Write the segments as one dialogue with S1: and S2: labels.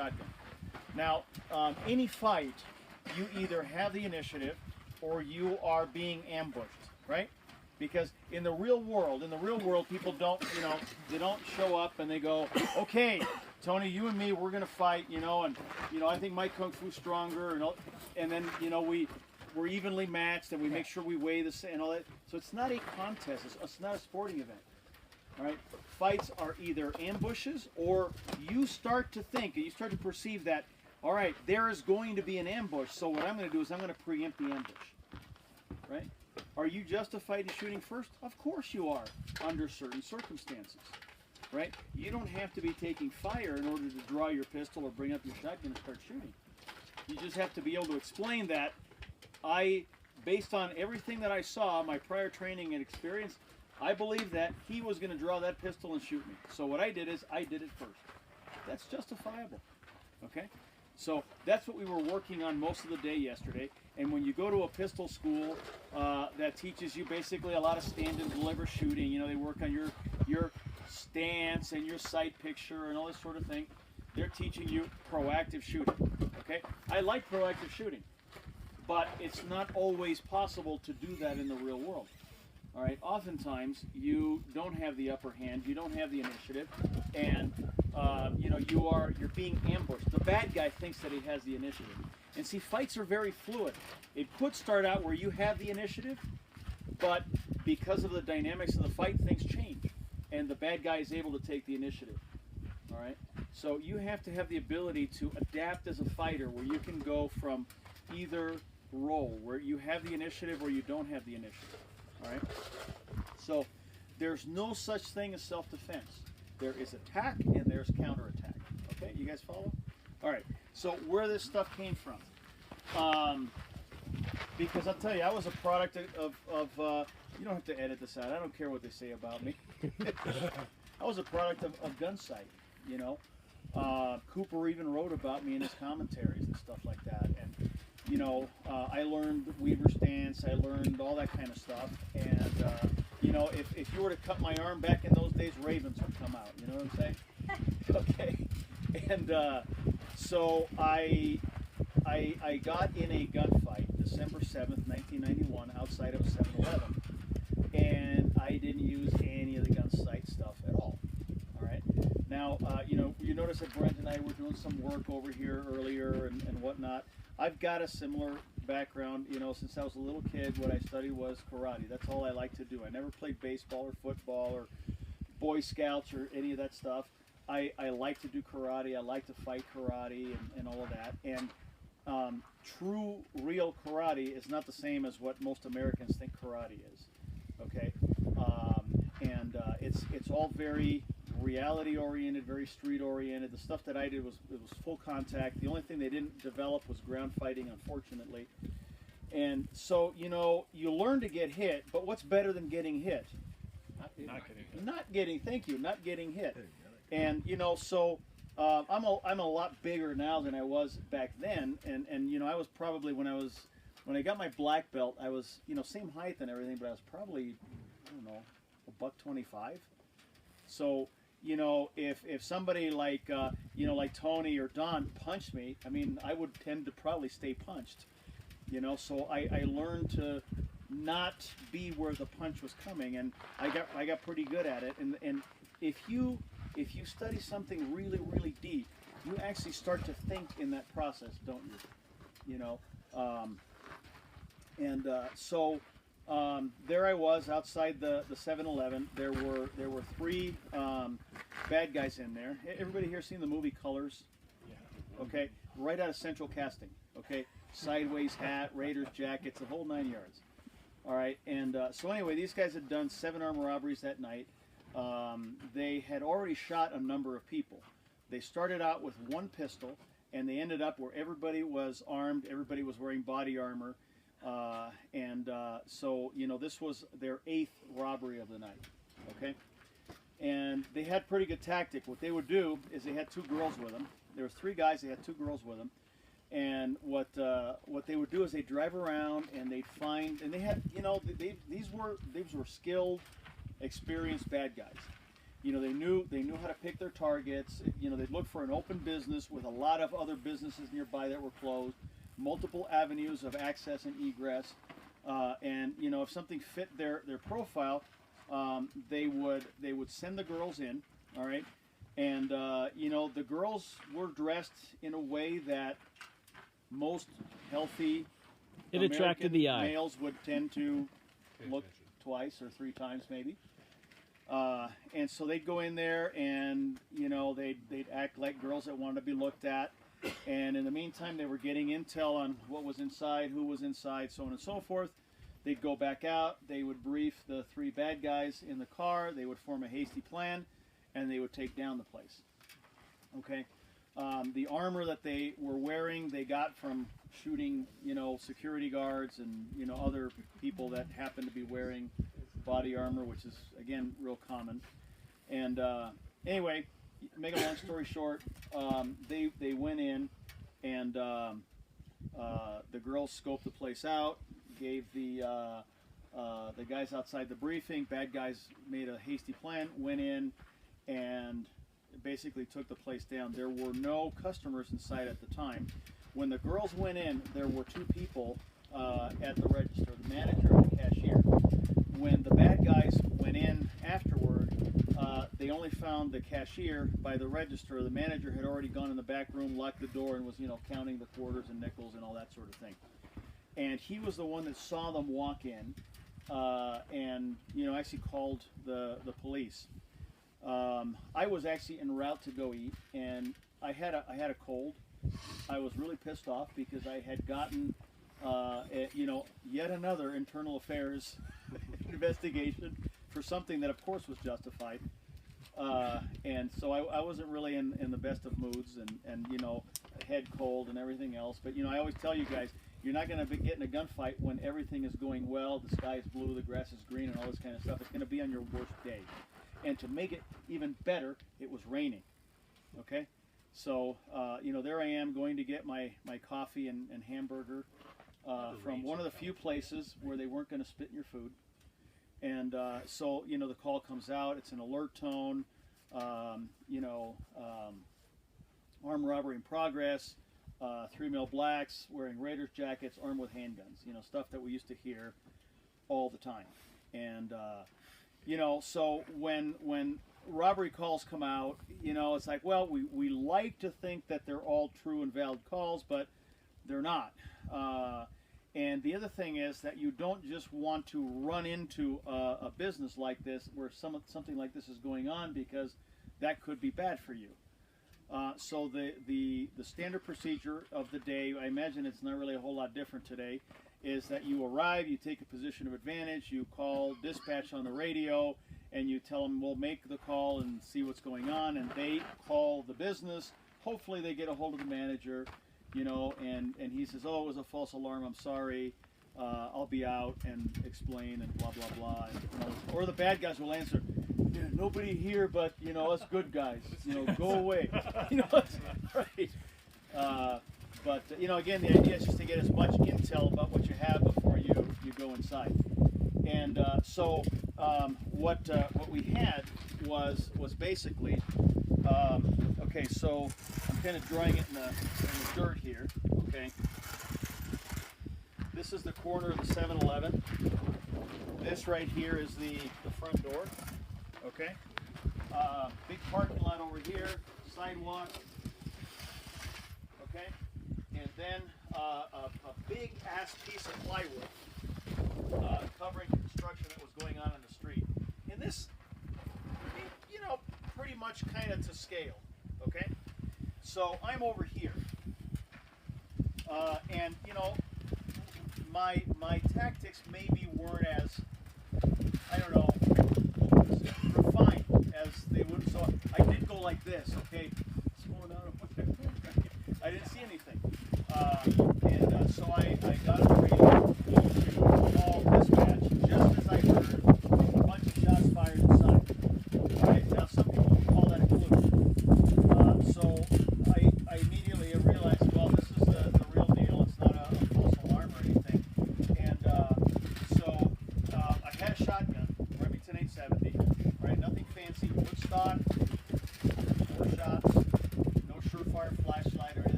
S1: shotgun. Now, any fight, you either have the initiative or you are being ambushed, right? Because in the real world, people don't, they don't show up and they go, okay, Tony, you and me, we're gonna fight, and I think my kung fu's stronger, and then, we're evenly matched and we make sure we weigh the same and all that. So it's not a contest. It's not a sporting event. All right. Fights are either ambushes or you start to think and you start to perceive that, all right, there is going to be an ambush. So what I'm going to do is I'm going to preempt the ambush. Right? Are you justified in shooting first? Of course you are, under certain circumstances. Right? You don't have to be taking fire in order to draw your pistol or bring up your shotgun and start shooting. You just have to be able to explain that based on everything that I saw, my prior training and experience, I believe that he was going to draw that pistol and shoot me. So what I did is I did it first. That's justifiable. Okay? So that's what we were working on most of the day yesterday. And when you go to a pistol school that teaches you basically a lot of stand and deliver shooting, they work on your stance and your sight picture and all this sort of thing. They're teaching you proactive shooting. Okay? I like proactive shooting. But it's not always possible to do that in the real world. All right. Oftentimes you don't have the upper hand, you don't have the initiative, and you're being ambushed. The bad guy thinks that he has the initiative. And see, fights are very fluid. It could start out where you have the initiative, but because of the dynamics of the fight, things change, and the bad guy is able to take the initiative. All right. So you have to have the ability to adapt as a fighter, where you can go from either role, where you have the initiative or you don't have the initiative. All right. So there's no such thing as self-defense. There is attack and there's counterattack. Okay, you guys follow? All right. So where this stuff came from? Because I'll tell you, I was a product of you don't have to edit this out. I don't care what they say about me. I was a product of Gunsight. Cooper even wrote about me in his commentaries and stuff like that. And I learned Weaver stance, I learned all that kind of stuff, and if you were to cut my arm back in those days, ravens would come out, you know what I'm saying? Okay, and so I got in a gunfight December 7th, 1991, outside of a 7-Eleven, and I didn't use any of the Gunsight stuff at all. All right. Now, you notice that Brent and I were doing some work over here earlier and whatnot. I've got a similar background, since I was a little kid. What I studied was karate. That's all I like to do. I never played baseball or football or Boy Scouts or any of that stuff. I like to do karate. I like to fight karate and all of that. And true, real karate is not the same as what most Americans think karate is. Okay, it's all very reality oriented, very street oriented. The stuff that I did was full contact. The only thing they didn't develop was ground fighting, unfortunately. And so you learn to get hit, but what's better than getting hit? Not getting hit. And so I'm a lot bigger now than I was back then. And I was probably when I got my black belt, I was same height and everything, but I was probably $125. So if somebody like like Tony or Don punched me, I mean, I would tend to probably stay punched. So I learned to not be where the punch was coming, and I got pretty good at it. And if you study something really, really deep, you actually start to think in that process, don't you? So there I was outside the 7-Eleven. There were three bad guys in there. Everybody here seen the movie Colors? Yeah. Okay, right out of Central Casting. Okay, sideways hat, Raiders jackets, the whole 9 yards. All right, and so anyway, these guys had done 7 armed robberies that night. They had already shot a number of people. They started out with one pistol, and they ended up where everybody was armed, everybody was wearing body armor. So this was their 8th robbery of the night. Okay, and they had pretty good tactic. What they would do is they had 2 girls with them. There was 3 guys. They had 2 girls with them. And what they would do is they'd drive around and they'd find, and they had these were skilled, experienced bad guys. You know, they knew how to pick their targets. You know, they'd look for an open business with a lot of other businesses nearby that were closed, multiple avenues of access and egress, and you know, if something fit their profile, they would send the girls in, all right, and you know, the girls were dressed in a way that most healthy
S2: It attracted the eye.
S1: males would tend to look twice or three times maybe. And so they'd go in there and, you know, they'd act like girls that wanted to be looked at. And in the meantime, they were getting intel on what was inside, who was inside, so on and so forth. They'd go back out. They would brief the three bad guys in the car. They would form a hasty plan, and they would take down the place. Okay? The armor that they were wearing, they got from shooting, you know, security guards and, you know, other people that happened to be wearing body armor, which is, again, real common. And anyway, make a long story short, they went in, and the girls scoped the place out, gave the guys outside the briefing. Bad guys made a hasty plan, went in, and basically took the place down. There were no customers inside at the time. When the girls went in, there were two people at the register, the manager and the cashier. When the bad guys went in afterward, they only found the cashier by the register. The manager had already gone in the back room, locked the door, and was, you know, counting the quarters and nickels and all that sort of thing. And he was the one that saw them walk in, and, you know, actually called the police. I was actually en route to go eat, and I had a cold. I was really pissed off because I had gotten, you know, yet another internal affairs investigation for something that, of course, was justified. And so I wasn't really in the best of moods, and you know, head cold and everything else. But you know, I always tell you guys, you're not going to get in a gunfight when everything is going well, the sky is blue, the grass is green, and all this kind of stuff. It's going to be on your worst day. And to make it even better, it was raining. Okay, so you know, there I am going to get my coffee and hamburger from one of the few places where they weren't going to spit in your food. And so, you know, the call comes out. It's an alert tone. You know, armed robbery in progress. 3 male blacks wearing Raiders jackets, armed with handguns. You know, stuff that we used to hear all the time. And you know, so when robbery calls come out, you know, it's like, well, we like to think that they're all true and valid calls, but they're not. And the other thing is that you don't just want to run into a business like this where something like this is going on, because that could be bad for you. So the standard procedure of the day, I imagine it's not really a whole lot different today, is that you arrive, you take a position of advantage, you call dispatch on the radio, and you tell them, we'll make the call and see what's going on, and they call the business. Hopefully they get a hold of the manager, you know, and he says, oh, it was a false alarm, I'm sorry, I'll be out, and explain, and blah, blah, blah. And, you know, or the bad guys will answer, yeah, nobody here but, you know, us good guys, you know, go away. You know, that's right. But, you know, again, the idea is just to get as much intel about what you have before you go inside. And so what we had was basically, okay, so I'm kind of drawing it in the dirt here, okay. This is the corner of the 7-Eleven. This right here is the front door, okay. Big parking lot over here, sidewalk, okay. And then a big ass piece of plywood covering construction that was going on in the street. And this, you know, pretty much kind of to scale, okay? So I'm over here. And, you know, my tactics maybe weren't as, I don't know, refined as they would. So I did go like this, okay? I didn't see anything. And so I got on the radio to call dispatch just as I heard a bunch of shots fired inside. All right, now some people would call that a clue. So I immediately realized, well, this is the real deal. It's not a false alarm or anything. And so I had a shotgun, Remington 870, right? Nothing fancy, wood stock.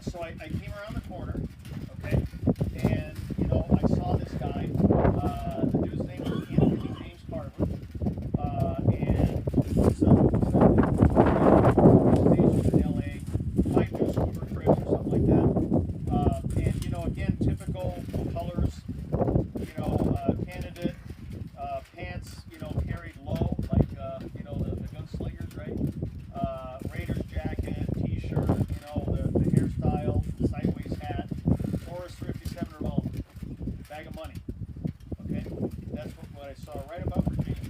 S1: so I came around the corner, okay, and you know I saw this guy. The dude's name was Anthony James Carver, and some station in LA, might do scooter trips or something like that. And you know, again, typical colors. You know, candidate pants. You know, carried low, like you know the gunslingers, right? Raiders jacket, T-shirt. You know the hairstyle, sideways hat, Forrest 57 revolver, bag of money. Okay, that's what I saw right about Virginia.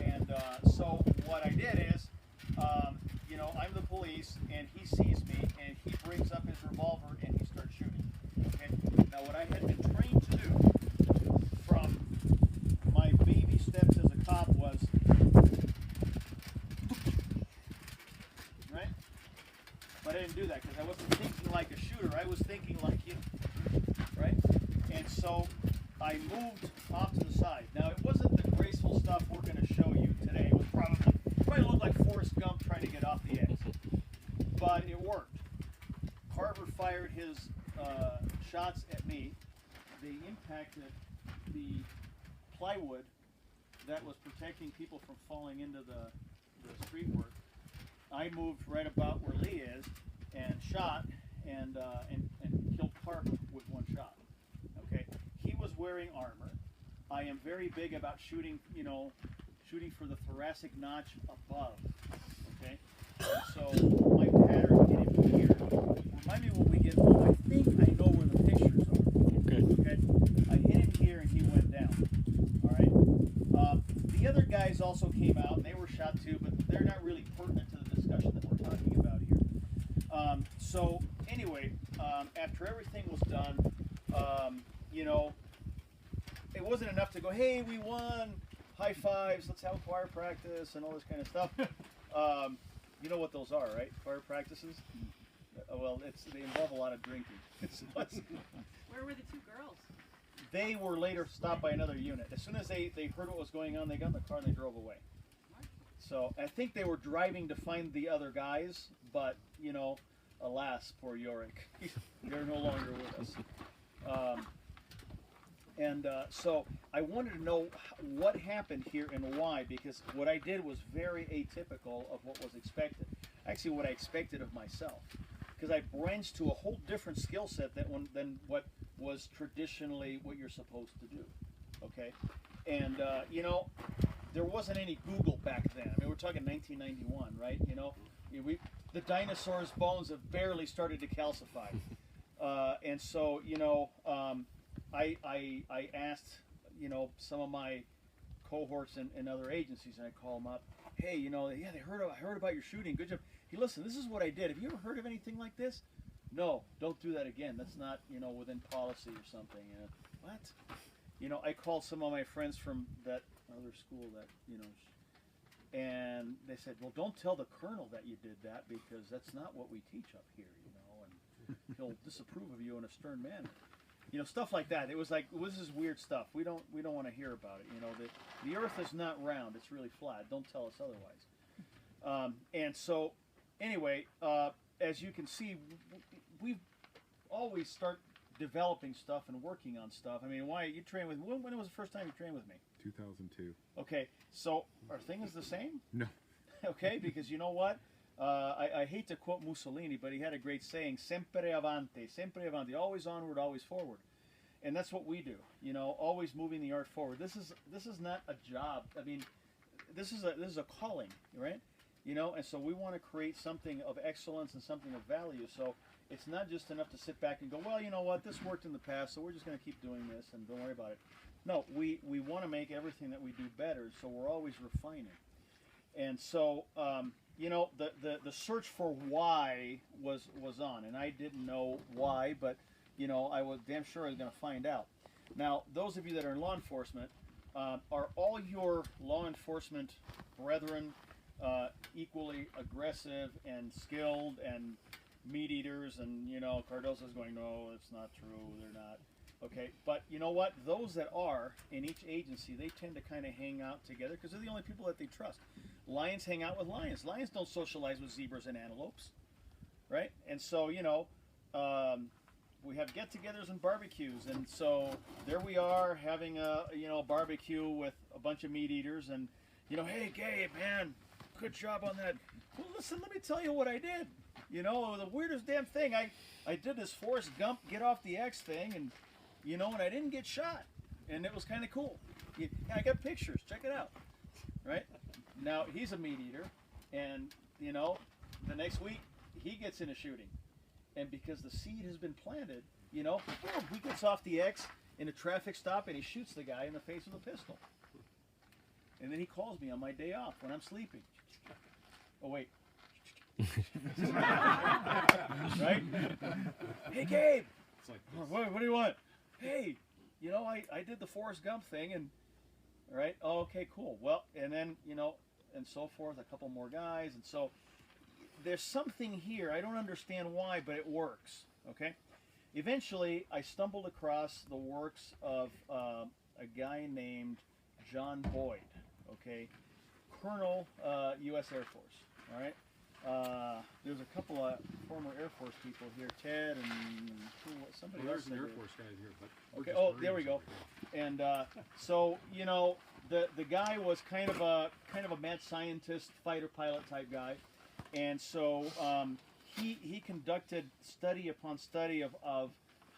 S1: And so what I did is, you know, I'm the police, and he sees me, and he brings up his revolver, and he starts shooting. Okay, now what I had been trained to do from my baby steps as a cop was, right? But I didn't do that because I wasn't thinking like a shooter. I was thinking like you, right? And so I moved off to the side. Now it wasn't the graceful stuff we're going to show you today. It was probably looked like Forrest Gump trying to get off the edge, but it worked. Carver fired his shots at me. They impacted the plywood that was protecting people from falling into the street work. I moved right about where Lee is and shot and killed Carver with one shot. Okay, he was wearing armor. I am very big about shooting, you know, shooting for the thoracic notch above. Okay, and so my pattern hit him here. Remind me when we get home. I think I know where the pictures are. Okay, I hit him here and he went down. All right. The other guys also came out and they were shot too, but they're not really pertinent to the discussion that we're talking about here. So anyway, after everything was done, you know, it wasn't enough to go, hey, we won, high fives, let's have choir practice and all this kind of stuff. You know what those are, right? Choir practices? Well, they involve a lot of drinking.
S3: Where were the two girls?
S1: They were later stopped by another unit. As soon as they heard what was going on, they got in the car and they drove away. So I think they were driving to find the other guys, but, you know, alas, poor Yorick. They're no longer with us. So I wanted to know what happened here and why, because what I did was very atypical of what was expected. Actually, what I expected of myself. Because I branched to a whole different skill set than what was traditionally what you're supposed to do. Okay? And, you know, there wasn't any Google back then. I mean, we're talking 1991, right? You know, the dinosaurs' bones have barely started to calcify. And so, you know, I asked, you know, some of my cohorts in other agencies, and I call them up. Hey, you know, yeah, I heard about your shooting. Good job. Hey, listen, this is what I did. Have you ever heard of anything like this? No, don't do that again. That's not, you know, within policy or something. You know, what? You know, I called some of my friends from that other school that, you know, and they said, well, don't tell the colonel that you did that because that's not what we teach up here, you know, and he'll disapprove of you in a stern manner. You know, stuff like that. It was like, well, this is weird stuff. We don't want to hear about it. You know, the earth is not round. It's really flat. Don't tell us otherwise. And so, anyway, as you can see, we always start developing stuff and working on stuff. I mean, why you train with? When was the first time you trained with me?
S4: 2002.
S1: Okay, so are things the same?
S4: No.
S1: Okay, because you know what? I hate to quote Mussolini, but he had a great saying, sempre avanti, always onward, always forward. And that's what we do, you know, always moving the art forward. This is not a job. I mean, this is a calling, right? You know, and so we want to create something of excellence and something of value. So it's not just enough to sit back and go, well, you know what, this worked in the past, so we're just going to keep doing this and don't worry about it. No, we want to make everything that we do better, so we're always refining. And so, you know, the search for why was on, and I didn't know why, but, you know, I was damn sure I was going to find out. Now, those of you that are in law enforcement, are all your law enforcement brethren equally aggressive and skilled and meat eaters? And, you know, Cardoso's going, no, it's not true, they're not. Okay, but you know what? Those that are in each agency, they tend to kind of hang out together because they're the only people that they trust. Lions hang out with lions. Lions don't socialize with zebras and antelopes. right? And so, you know, we have get-togethers and barbecues, and so there we are having a, you know, barbecue with a bunch of meat eaters, and, you know, hey, Gabe, man, good job on that. Well, listen, let me tell you what I did. You know, the weirdest damn thing, I did this Forrest Gump get off the X thing, and, you know, and I didn't get shot, and it was kind of cool. I got pictures, check it out, right? Now, he's a meat eater, and, you know, the next week, he gets in a shooting. And because the seed has been planted, you know, boom, he gets off the X in a traffic stop and he shoots the guy in the face with a pistol. And then he calls me on my day off when I'm sleeping. Oh, wait. Right? Hey, Gabe.
S4: It's like
S1: what do you want? Hey, you know, I did the Forrest Gump thing, and, right? Oh, okay, cool. Well, and then, you know, and so forth, a couple more guys, and so there's something here. I don't understand why, but it works. Okay. Eventually, I stumbled across the works of a guy named John Boyd. Okay, Colonel, U.S. Air Force. All right. There's a couple of former Air Force people here, Ted and somebody else.
S4: There's an Air Force guy here, but
S1: okay. Oh, there we go. And so, you know, the guy was kind of a mad scientist, fighter pilot type guy. And so he conducted study upon study of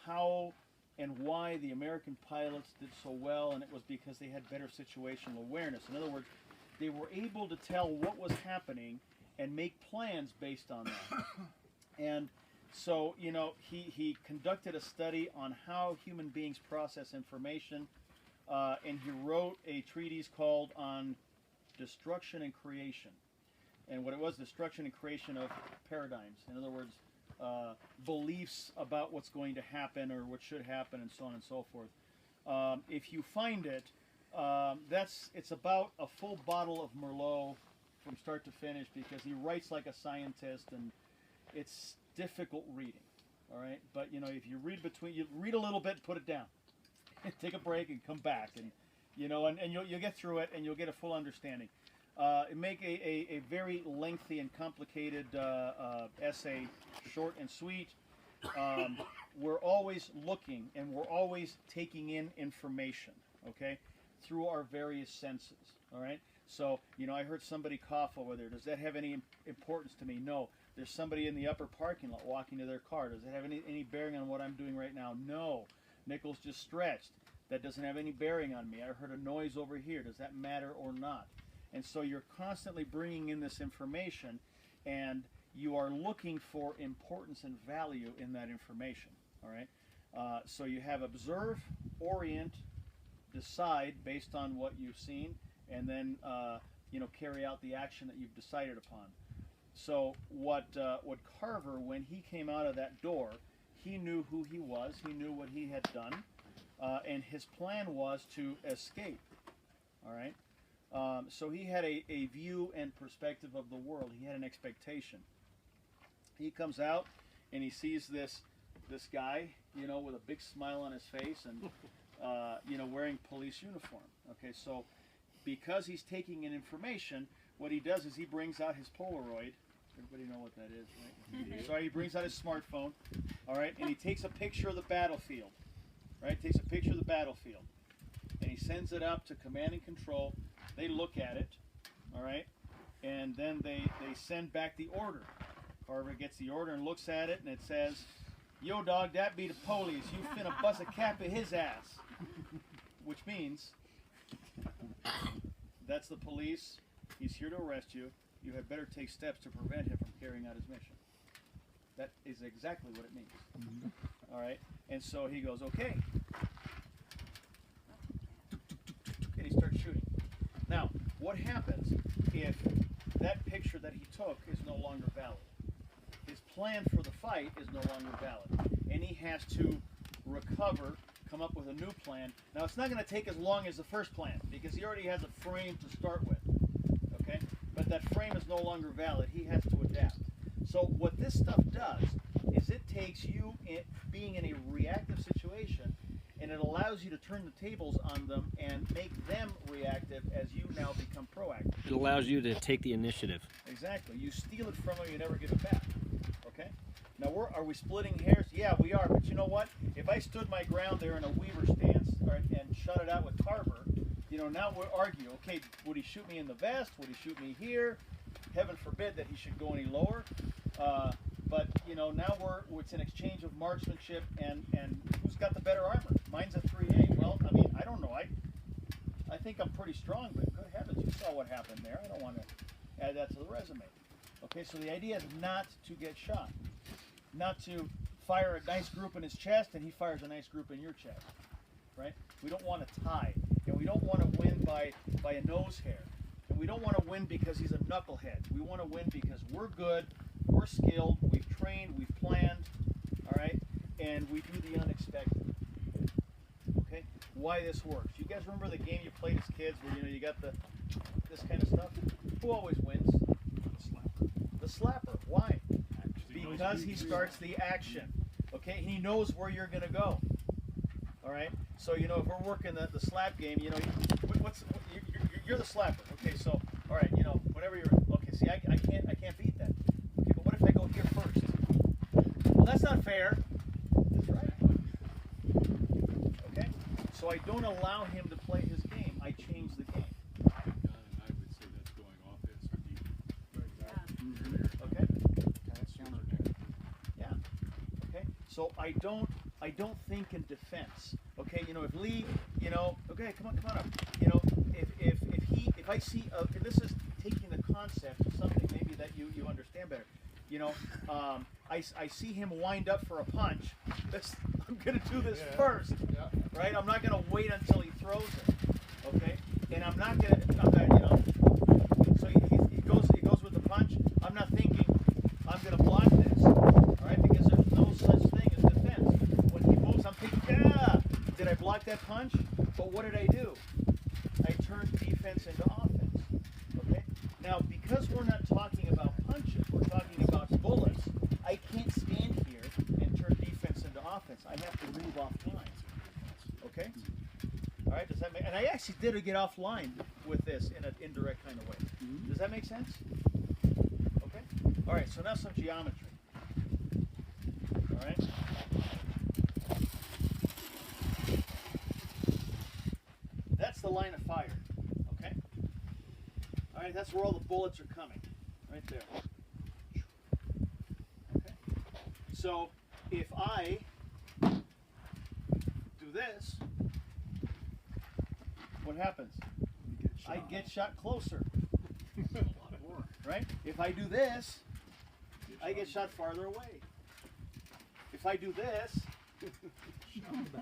S1: how and why the American pilots did so well, and it was because they had better situational awareness. In other words, they were able to tell what was happening and make plans based on that. And so, you know, he conducted a study on how human beings process information, and he wrote a treatise called On Destruction and Creation. And what it was, destruction and creation of paradigms. In other words, beliefs about what's going to happen or what should happen, and so on and so forth. If you find it, it's about a full bottle of Merlot from start to finish, because he writes like a scientist, and it's difficult reading. All right, but you know, if you read a little bit, put it down, take a break, and come back, and you know, and you'll get through it, and you'll get a full understanding. Make a very lengthy and complicated essay short and sweet. We're always looking, and we're always taking in information, okay, through our various senses, all right? So, you know, I heard somebody cough over there. Does that have any importance to me? No. There's somebody in the upper parking lot walking to their car. Does it have any bearing on what I'm doing right now? No. Nichols just stretched. That doesn't have any bearing on me. I heard a noise over here. Does that matter or not? And so you're constantly bringing in this information, and you are looking for importance and value in that information, all right? So you have observe, orient, decide based on what you've seen, and then, you know, carry out the action that you've decided upon. So what Carver, when he came out of that door, he knew who he was, he knew what he had done, and his plan was to escape, all right? So he had a view and perspective of the world. He had an expectation. He comes out and he sees this guy, you know, with a big smile on his face and, you know, wearing police uniform. Okay, so because he's taking in information, what he does is he brings out his Polaroid. Everybody know what that is, right? So he brings out his smartphone, all right, and he takes a picture of the battlefield, right? Takes a picture of the battlefield, and he sends it up to command and control. They look at it, all right, and then they send back the order. Carver gets the order and looks at it, and it says, "Yo, dog, that be the police. You finna bust a cap at his ass," which means that's the police. He's here to arrest you. You had better take steps to prevent him from carrying out his mission. That is exactly what it means. All right, and so he goes, "Okay," and he starts shooting. Now, what happens if that picture that he took is no longer valid? His plan for the fight is no longer valid, and he has to recover, come up with a new plan. Now, it's not going to take as long as the first plan, because he already has a frame to start with, okay? But that frame is no longer valid. He has to adapt. So what this stuff does is it takes you being in a reactive situation, and it allows you to turn the tables on them and make them reactive as you now become proactive.
S2: It allows you to take the initiative.
S1: Exactly. You steal it from them, you never give it back. Okay? Now, are we splitting hairs? Yeah, we are. But you know what? If I stood my ground there in a Weaver stance and shut it out with Carver, you know, now we'll argue. Okay, would he shoot me in the vest? Would he shoot me here? Heaven forbid that he should go any lower. But you know, now it's an exchange of marksmanship and who's got the better armor? Mine's a 3A. Well, I mean, I don't know. I think I'm pretty strong, but good heavens, you saw what happened there. I don't want to add that to the resume. Okay, so the idea is not to get shot, not to fire a nice group in his chest and he fires a nice group in your chest, right? We don't want to tie, and we don't want to win by a nose hair, and we don't want to win because he's a knucklehead. We want to win because we're good, we're skilled, we've trained, we've planned, all right, and we do the unexpected. Okay, why this works? You guys remember the game you played as kids where, you know, you got this kind of stuff? Who always wins? The slapper. Why? Because he starts the action. Okay, and he knows where you're going to go. All right. So you know, if we're working the slap game, you know, you're the slapper. Okay, so all right, you know, whenever you're okay. See, I can't beat that. Okay, but what if I go here first? Well, that's not fair. That's right. Okay, so I don't allow him to play his game. I change the game.
S4: And I would say that's going offense or defense.
S1: Okay. Yeah. Okay. So I don't think in defense. Okay. You know, if Lee, you know, okay, come on up. You know, if I see, and this is taking the concept to something maybe that you understand better. You know, I see him wind up for a punch. I'm gonna do this first, right? I'm not gonna wait until he throws it. Okay. And I'm not gonna, you know. So he goes with the punch. I'm not thinking I'm gonna block this, all right? Because there's no such thing as defense. When he moves, I'm thinking, did I block that punch? But what did I do? I turned defense into offense. Okay. Now, because we're not talking about punches, we're talking about bullets. I can't stand here and turn defense into offense. I have to move offline. Okay. All right. Does that make? And I actually did get offline with this in an indirect kind of way. Does that make sense? Okay. All right. So now some geometry. All right. That's the line of fire. Okay. All right. That's where all the bullets are coming. Right there. Okay. So if I do this, what happens? I get shot closer. Right? If I do this, I get shot farther away. If I do this,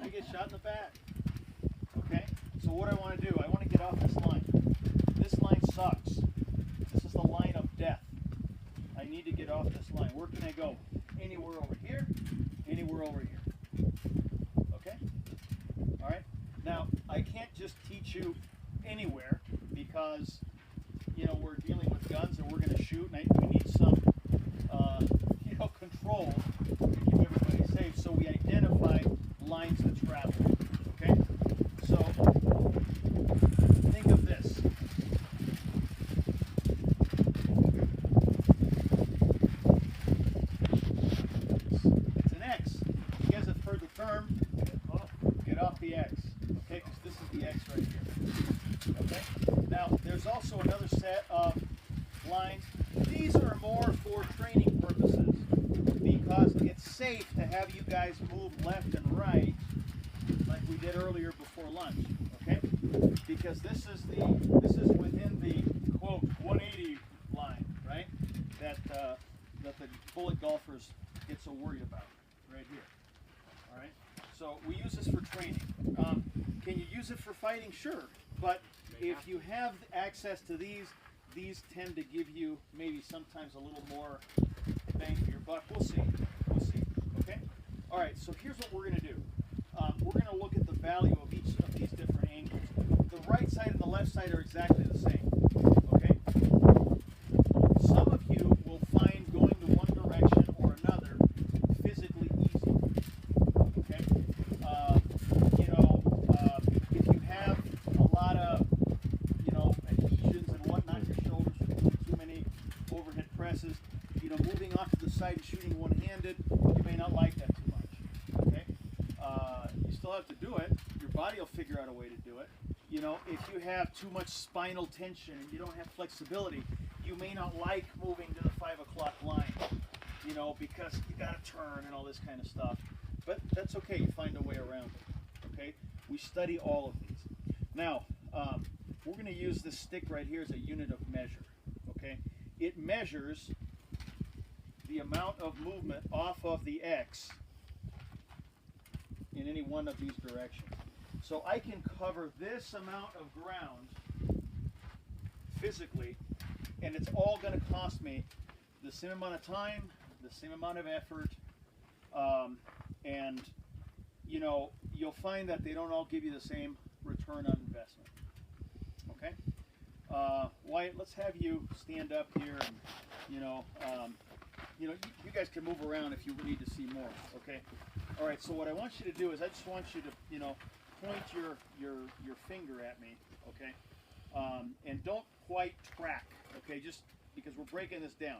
S1: I get shot in the back. Okay? So what I want to do, I want to get off this line. This line sucks. This is the line of death. I need to get off this line. Where can I go? Anywhere over here, anywhere over here. Okay? All right? Now, I can't just teach you anywhere because, you know, we're dealing with guns and we're going to shoot, and we need some, you know, control to keep everybody safe. So we identify lines to travel. Okay? So think of this. It's an X. You guys have heard the term, get off the X. Okay? Because this is the X right here. Okay? Now, there's also another set of lines. These are more for training purposes because it's safe to have you guys move left and right like we did earlier before lunch. Okay? Because this is within the quote 180 line, right? That the bullet golfers get so worried about right here. All right. So we use this for training. Can you use it for fighting? Sure, but if you have access to these tend to give you maybe sometimes a little more bang for your buck. We'll see. We'll see. Okay. All right. So here's what we're going to do. We're going to look at the value of each of these different angles. The right side and the left side are exactly the same. Okay. Some of you will find going to one direction or another physically easy. Okay. You know, if you have a lot of, you know, adhesions and whatnot, your shoulders, too many overhead presses, you know, moving off to the side and shooting one-handed, not like that too much. Okay, you still have to do it. Your body will figure out a way to do it. You know, if you have too much spinal tension and you don't have flexibility, you may not like moving to the 5 o'clock line. You know, because you got to turn and all this kind of stuff. But that's okay. You find a way around it. Okay, we study all of these. Now, we're going to use this stick right here as a unit of measure. Okay, it measures the amount of movement off of the X in any one of these directions. So I can cover this amount of ground physically, and it's all going to cost me the same amount of time, the same amount of effort, and you know, you'll find that they don't all give you the same return on investment. Okay, Wyatt, let's have you stand up here, and you know, you guys can move around if you need to see more. Okay, all right. So what I want you to do is I just want you to, you know, point your finger at me. Okay, and don't quite track. Okay, just because we're breaking this down.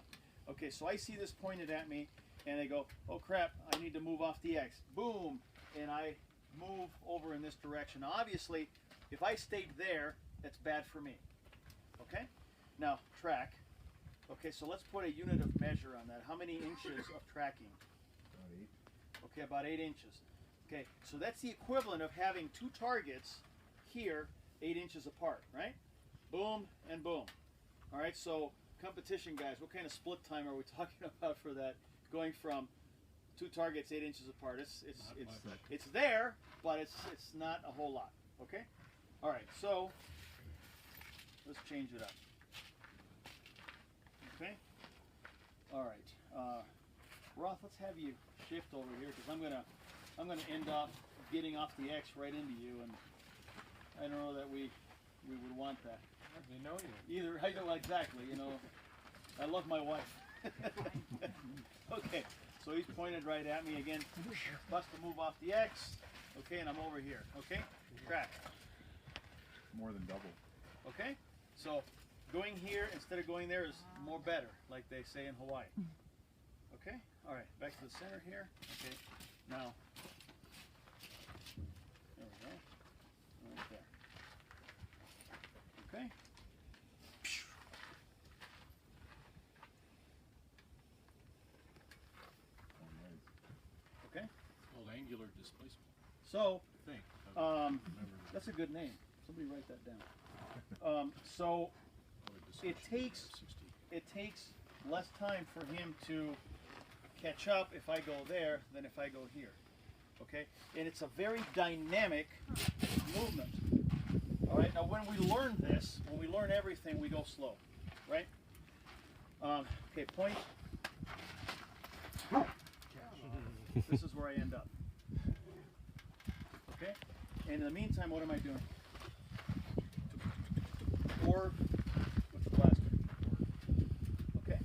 S1: Okay, so I see this pointed at me, and I go, oh crap, I need to move off the X. Boom, and I move over in this direction. Now, obviously, if I stayed there, that's bad for me. Okay? Now, track. Okay, so let's put a unit of measure on that. How many inches of tracking?
S5: About 8.
S1: Okay, about 8 inches. Okay, so that's the equivalent of having two targets here 8 inches apart, right? Boom and boom. All right, so competition guys, what kind of split time are we talking about for that? Going from two targets 8 inches apart. It's there, but it's not a whole lot. Okay? All right, so let's change it up. Okay? All right. Roth, let's have you shift over here because I'm gonna end up getting off the X right into you, and I don't know that we would want that.
S4: They know you.
S1: Either I know exactly. You know, I love my wife. Okay, so he's pointed right at me again. Bust to move off the X. Okay, and I'm over here. Okay, crack.
S5: More than double.
S1: Okay, so going here instead of going there is more better, like they say in Hawaii. Okay, all right, back to the center here. Okay, now there we go. Right there. Okay. Okay.
S4: Called angular displacement.
S1: So,
S4: I think.
S1: that's a good name. Somebody write that down. So it takes less time for him to catch up if I go there than if I go here. Okay, and it's a very dynamic movement. All right. Now, when we learn this, when we learn everything, we go slow, right? Okay. Point. This is where I end up. Okay? And in the meantime, what am I doing? Or with the blaster. Okay?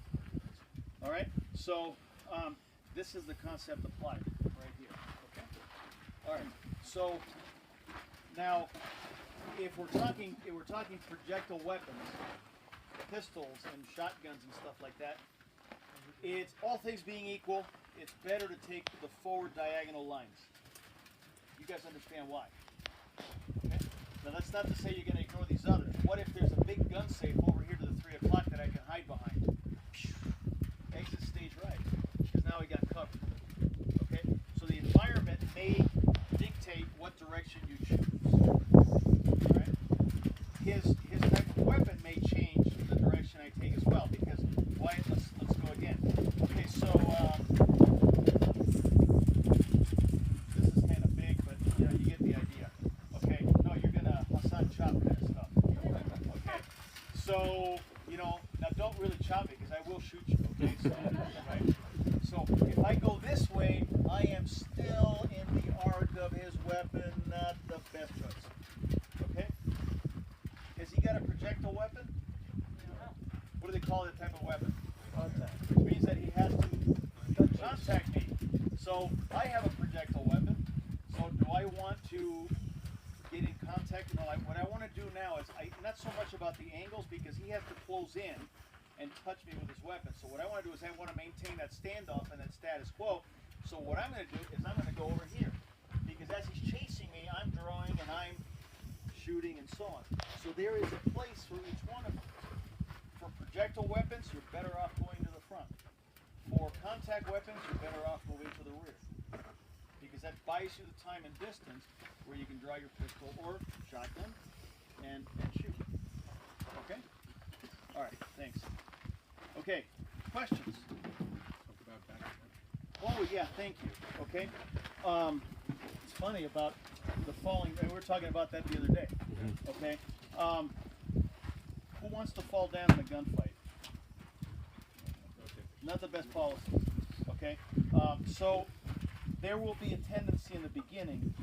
S1: All right? So, this is the concept applied right here. Okay? All right. So, now, if we're talking projectile weapons, pistols and shotguns and stuff like that, it's all things being equal, it's better to take the forward diagonal lines. You guys understand why? Okay? Now that's not to say you're going to ignore these others. What if there's a big gun safe over here to the 3 o'clock that I can hide behind? Exit stage right, because now we got covered. Okay? So the environment may dictate what direction you choose. All right? His type of weapon may change the direction I take as well, because Wyatt, let's go again. Okay, so this is kind of big, but you know, you get the idea. Okay, no, you're gonna Hassan chop kind of stuff. Okay, so you know, now don't really chop me because I will shoot you. Okay, so right. So if I go this way, I am still in the arc of his weapon, not the best choice. Okay, has he got a projectile weapon? What do they call that type of weapon? Contact. Which means that he has to contact me. So I have a projectile weapon. So do I want to get in contact? No, what I want to do now is not so much about the angles because he has to close in and touch me with his weapon. So what I want to do is I want to maintain that standoff and that status quo. So what I'm going to do is I'm going to go over here, because as he's chasing me, I'm drawing and I'm shooting and so on. So there is a place for each one of them. For projectile weapons, you're better off going to the front. For contact weapons, you're better off moving to the rear, because that buys you the time and distance where you can draw your pistol or shotgun and shoot. Okay? All right, thanks. Okay, questions?
S4: Talk about back.
S1: Oh yeah, thank you. Okay, it's funny about the falling. And we were talking about that the other day. Okay, who wants to fall down in a gunfight? Not the best policy. Okay, so there will be a tendency in the beginning,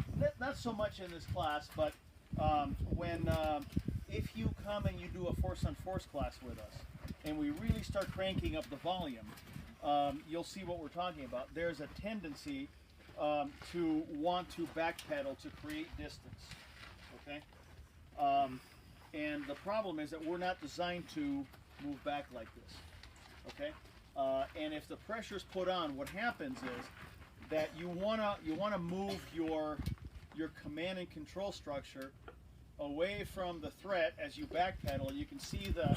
S1: not so much in this class, but when if you come and you do a force on force class with us, and we really start cranking up the volume, you'll see what we're talking about. There's a tendency to want to backpedal to create distance. Okay, and the problem is that we're not designed to move back like this. Okay, and if the pressure's put on, what happens is that you wanna move your command and control structure away from the threat as you backpedal, and you can see the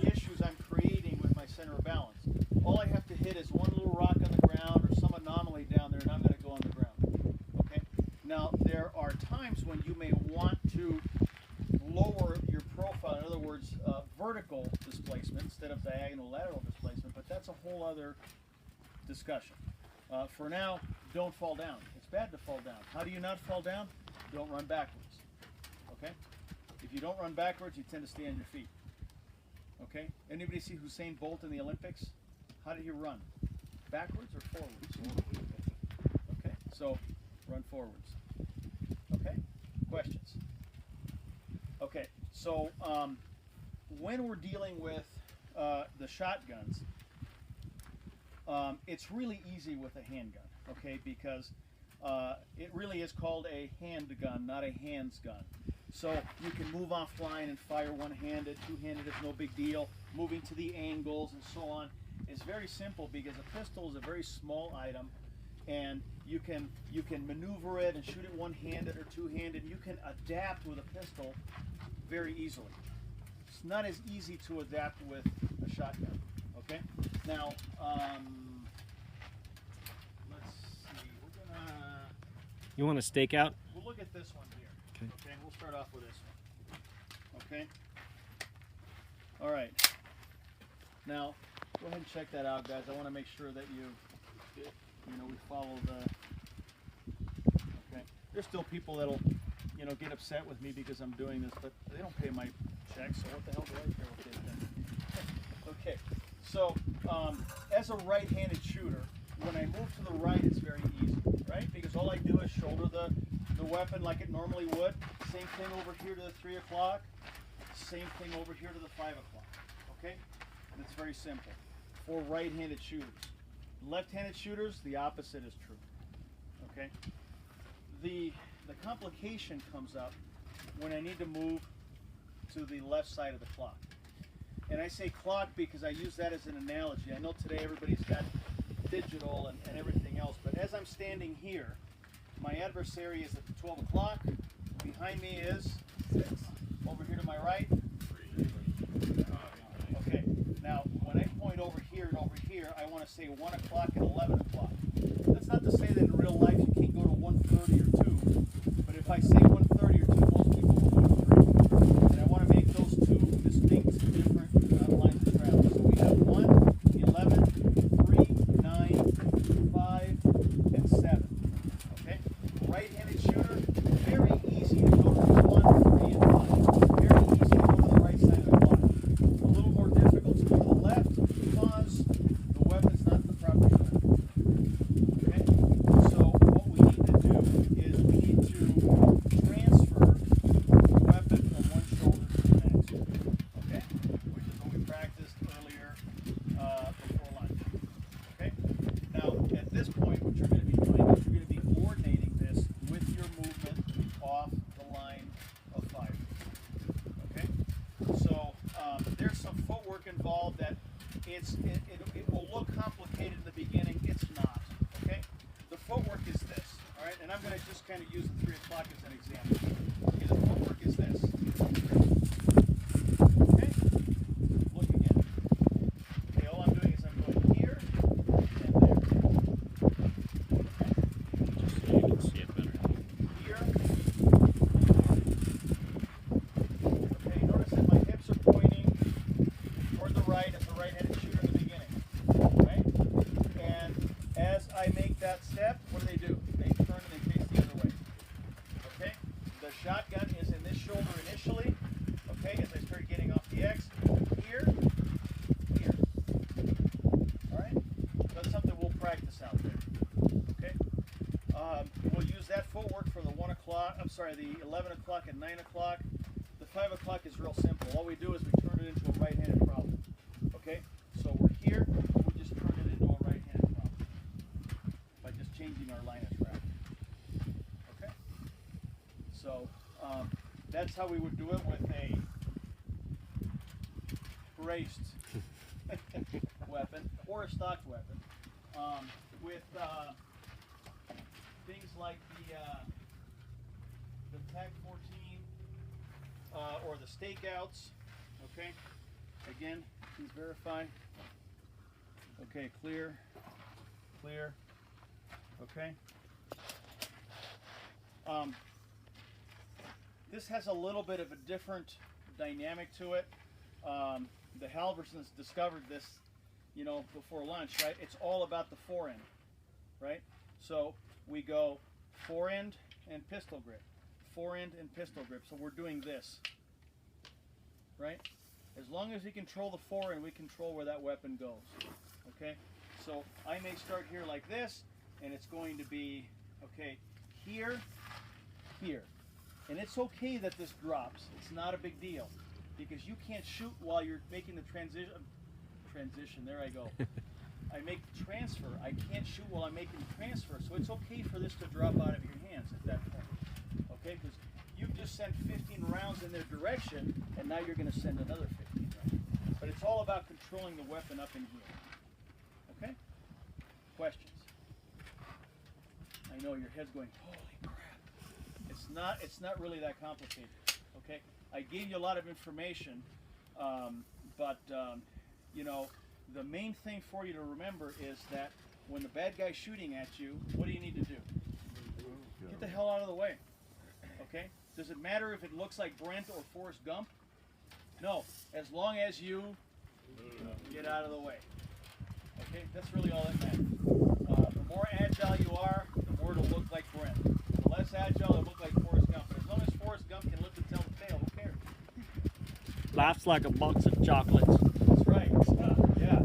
S1: issues I'm creating with my center of balance. All I have to hit is one little rock on the ground or some anomaly down there, and I'm going to go on the ground. Okay. Now there are times when you may want to lower your profile. In other words, vertical displacement instead of diagonal lateral displacement. But that's a whole other discussion. For now, don't fall down. It's bad to fall down. How do you not fall down? Don't run backwards. Okay? If you don't run backwards, you tend to stay on your feet. Okay? Anybody see Usain Bolt in the Olympics? How did he run? Backwards or forwards? Okay, so run forwards. Okay? Questions? Okay, so when we're dealing with the shotguns, it's really easy with a handgun, okay? Because it really is called a handgun, not a hands gun. So you can move offline and fire one-handed, two-handed is no big deal. Moving to the angles and so on is very simple, because a pistol is a very small item, and you can maneuver it and shoot it one-handed or two-handed. You can adapt with a pistol very easily. It's not as easy to adapt with a shotgun. Okay. Now let's see. We're gonna.
S2: You want a stakeout?
S1: We'll look at this one here.
S2: Okay.
S1: Okay. We'll start off with this one. Okay. All right. Now, go ahead and check that out, guys. I want to make sure that we follow the. Okay. There's still people that'll, get upset with me because I'm doing this, but they don't pay my checks, so what the hell do I care what they think? Okay. So, as a right-handed shooter, when I move to the right, it's very easy, right? Because all I do is shoulder the weapon like it normally would. Same thing over here to the 3 o'clock. Same thing over here to the 5 o'clock. Okay? And it's very simple for right-handed shooters. Left-handed shooters, the opposite is true. Okay? The complication comes up when I need to move to the left side of the clock. And I say clock because I use that as an analogy. I know today everybody's got digital and everything else, but as I'm standing here, my adversary is at 12 o'clock. Behind me is 6. Over here to my right. Okay, now when I point over here and over here, I want to say 1 o'clock and 11 o'clock. That's not to say that in real life you can't go to 1:30 or 2, but if I say 1:30 or 2, most people will go to 3. And I want to make those two distinct different lines of travel. So we have 1, 11, 3, 9, 5, and 7. Okay? Right-handed shooter, very easy to go to 1, 3, and 5. Very easy to go to the right side of the clock. A little more difficult to go to the left because the weapon's not the proper strength. Okay? and I'm going to just kind of use the 3 o'clock as an example. Okay, the footwork is this. Okay, look again. Okay, all I'm doing is I'm going here and there.
S2: Just so you can see it better.
S1: Here. Okay, notice that my hips are pointing toward the right as a right-handed shooter in the beginning. Right? And as I make that step, what do? They turn and they face the other way. Okay? The shotgun is in this shoulder initially. Okay, as I start getting off the X. Here. Here. Alright? That's something we'll practice out there. Okay? We'll use that footwork for the 1 o'clock, I'm sorry, the 11 o'clock and 9 o'clock. The 5 o'clock is real simple. All we do is we turn it into a right-handed problem. Okay? So we're here, we just turn it into a right-handed problem by just changing our line of track. Okay? So that's how we would do it with a braced weapon or a stocked weapon. With things like the TAC 14 or the stakeouts. Okay, again, please verify. Okay, clear, clear. Okay. This has a little bit of a different dynamic to it. The Halversons discovered this, you know, before lunch, right? It's all about the forend, right? So we go forend and pistol grip, forend and pistol grip. So we're doing this, right? As long as we control the forend, we control where that weapon goes. Okay? So I may start here like this, and it's going to be, okay, here, here. And it's okay that this drops. It's not a big deal, because you can't shoot while you're making the transition, there I go. I make the transfer. I can't shoot while I'm making the transfer, so it's okay for this to drop out of your hands at that point. Okay, because you've just sent 15 rounds in their direction, and now you're going to send another 15 rounds. But it's all about controlling the weapon up in here. Okay? Questions? I know your head's going, holy crap. It's not really that complicated. Okay? I gave you a lot of information, but you know, the main thing for you to remember is that when the bad guy's shooting at you, what do you need to do? Get the hell out of the way. Okay? Does it matter if it looks like Brent or Forrest Gump? No. As long as you get out of the way. Okay? That's really all that matters. The more agile you are, the more it'll look like Brent. The less agile, it'll look like Forrest Gump. But as long as Forrest Gump can live to tell the tale, who cares?
S2: Life's like a box of chocolates.
S1: That's right. Yeah.